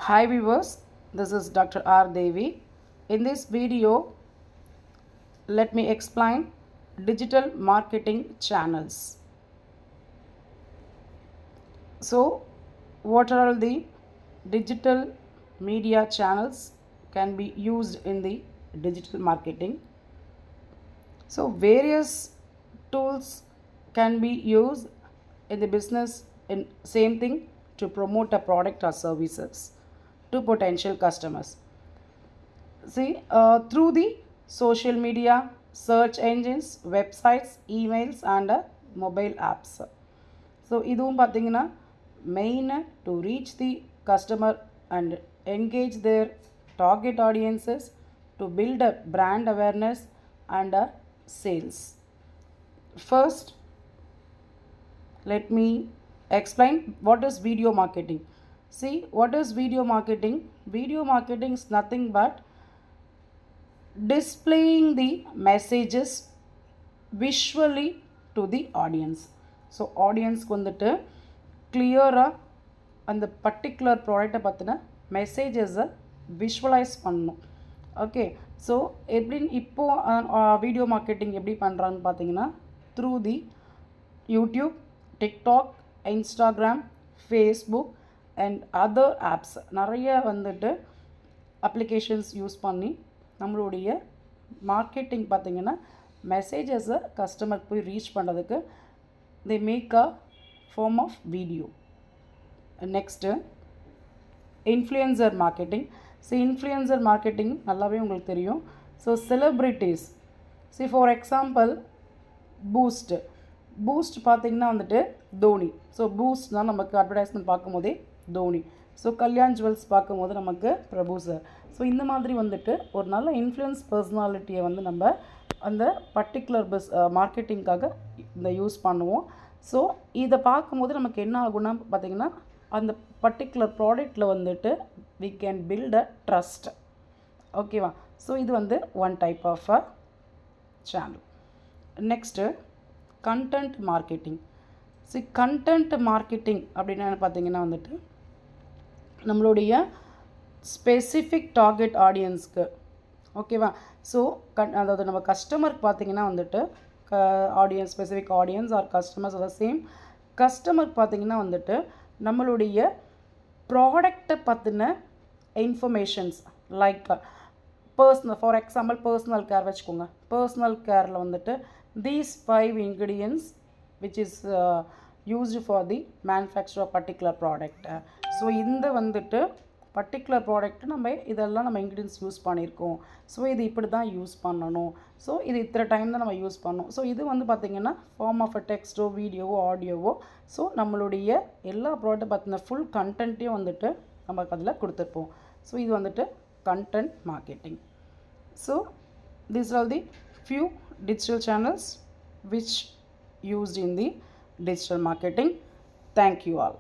Hi viewers, this is Dr. R. Devi. In this video, let me explain digital marketing channels. So, what are the digital media channels can be used in the digital marketing? So, various tools can be used in the business in same thing to promote a product or services to potential customers. See, through the social media, search engines, websites, emails, and mobile apps. So, இதுவும் பார்த்தீங்கன்னா main to reach the customer and engage their target audiences to build a brand awareness and sales. First, let me explain what is video marketing. See, what is video marketing? Video marketing is nothing but displaying the messages visually to the audience. So ஆடியன்ஸ்க்கு வந்துட்டு கிளியராக அந்த particular ப்ராடக்டை பற்றின மெசேஜஸை visualise பண்ணணும். Okay, so எப்படின்னு இப்போது வீடியோ மார்க்கெட்டிங் எப்படி பண்ணுறான்னு பார்த்தீங்கன்னா through the YouTube, TikTok, Instagram, Facebook and other apps நிறைய வந்துட்டு அப்ளிகேஷன்ஸ் யூஸ் பண்ணி நம்மளுடைய மார்க்கெட்டிங் பார்த்திங்கன்னா மெசேஜஸை கஸ்டமருக்கு போய் ரீச் பண்ணுறதுக்கு they make a form of video. Next, influencer marketing. See, influencer marketing நல்லாவே உங்களுக்கு தெரியும். So celebrities, see for example boost பார்த்திங்கன்னா வந்துட்டு தோனி. ஸோ பூஸ்ட் தான் நமக்கு அட்வர்டைஸ்மெண்ட் பார்க்கும்போதே தோனி. ஸோ கல்யாண் ஜுவல்ஸ் பார்க்கும்போது நமக்கு பிரபு சார். ஸோ இந்த மாதிரி வந்துட்டு ஒரு நல்ல இன்ஃப்ளூயன்ஸ் பர்சனாலிட்டியை வந்து நம்ம அந்த பர்டிகுலர் மார்க்கெட்டிங்காக இந்த யூஸ் பண்ணுவோம். ஸோ இதை பார்க்கும்போது நமக்கு என்ன ஆகும்னா பார்த்திங்கன்னா அந்த பர்டிகுலர் ப்ராடக்டில் வந்துட்டு we can build a trust. ஓகேவா? ஸோ இது வந்து one type of a channel. Next content marketing. So content marketing அப்படின்னா பார்த்திங்கன்னா வந்துட்டு நம்மளுடைய ஸ்பெசிஃபிக் டார்கெட் ஆடியன்ஸ்க்கு, ஓகேவா? ஸோ அதாவது நம்ம கஸ்டமருக்கு பார்த்திங்கன்னா வந்துட்டு audience, specific audience or customers or same கஸ்டமருக்கு பார்த்திங்கன்னா வந்துட்டு நம்மளுடைய ப்ராடக்டை பற்றின informations like personal, for example personal care வச்சுக்கோங்க. பர்சனல் கேரில் வந்துட்டு these 5 ingredients which is used for the manufacture of particular product. So இந்த வந்துட்டு பர்டிகுலர் ப்ராடக்ட்டு நம்ம இதெல்லாம் நம்ம இன்க்ரீடியன்ஸ் யூஸ் பண்ணியிருக்கோம். ஸோ இது இப்படி தான் யூஸ் பண்ணணும். ஸோ இது இத்தனை டைம் தான் நம்ம யூஸ் பண்ணணும். ஸோ இது வந்து பார்த்திங்கன்னா ஃபார்ம் ஆஃப் அ டெக்ஸ்ட்டோ, வீடியோவோ, ஆடியோவோ. ஸோ நம்மளுடைய எல்லா ப்ராடக்ட்டை பற்றின ஃபுல் கண்டென்ட்டையும் வந்துட்டு நமக்கு அதில் கொடுத்துருப்போம். ஸோ இது வந்துட்டு content marketing. So these are the few digital channels which used in the digital marketing. Thank you all.